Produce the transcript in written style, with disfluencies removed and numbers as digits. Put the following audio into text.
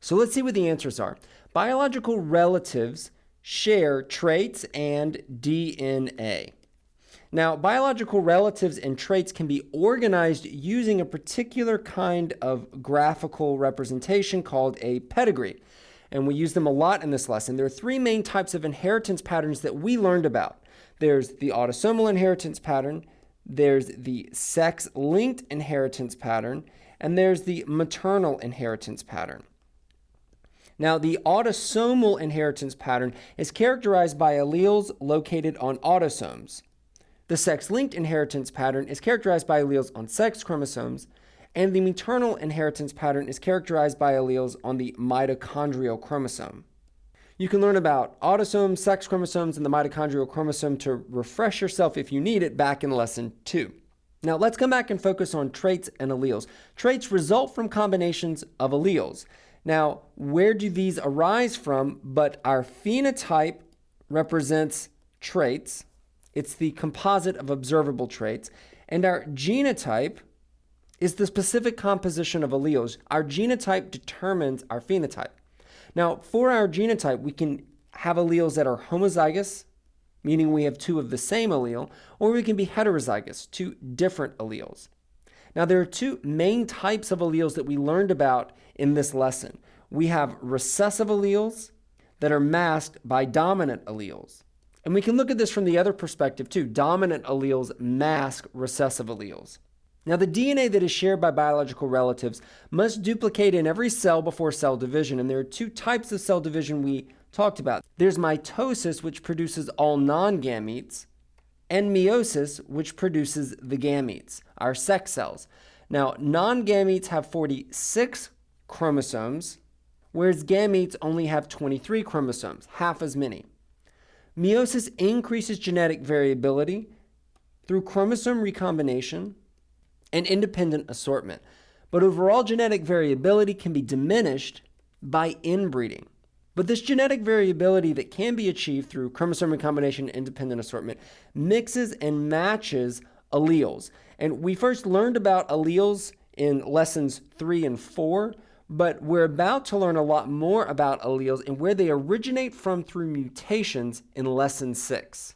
So let's see what the answers are. Biological relatives share traits and DNA. Now, biological relatives and traits can be organized using a particular kind of graphical representation called a pedigree. And we use them a lot in this lesson. There are three main types of inheritance patterns that we learned about. There's the autosomal inheritance pattern, there's the sex-linked inheritance pattern, and there's the maternal inheritance pattern. Now, the autosomal inheritance pattern is characterized by alleles located on autosomes. The sex-linked inheritance pattern is characterized by alleles on sex chromosomes, and the maternal inheritance pattern is characterized by alleles on the mitochondrial chromosome. You can learn about autosomes, sex chromosomes, and the mitochondrial chromosome to refresh yourself if you need it back in lesson 2. Now let's come back and focus on traits and alleles. Traits result from combinations of alleles. Now, where do these arise from? But our phenotype represents traits. It's the composite of observable traits. And our genotype is the specific composition of alleles. Our genotype determines our phenotype. Now, for our genotype, we can have alleles that are homozygous, meaning we have two of the same allele, or we can be heterozygous, two different alleles. Now, there are two main types of alleles that we learned about in this lesson. We have recessive alleles that are masked by dominant alleles. And we can look at this from the other perspective too. Dominant alleles mask recessive alleles. Now, the DNA that is shared by biological relatives must duplicate in every cell before cell division. And there are two types of cell division we talked about. There's mitosis, which produces all non-gametes, and meiosis, which produces the gametes, our sex cells. Now, non-gametes have 46 chromosomes, whereas gametes only have 23 chromosomes, half as many. Meiosis increases genetic variability through chromosome recombination and independent assortment. But overall genetic variability can be diminished by inbreeding. But this genetic variability that can be achieved through chromosome recombination and independent assortment mixes and matches alleles. And we first learned about alleles in lessons 3 and 4, but we're about to learn a lot more about alleles and where they originate from through mutations in lesson 6.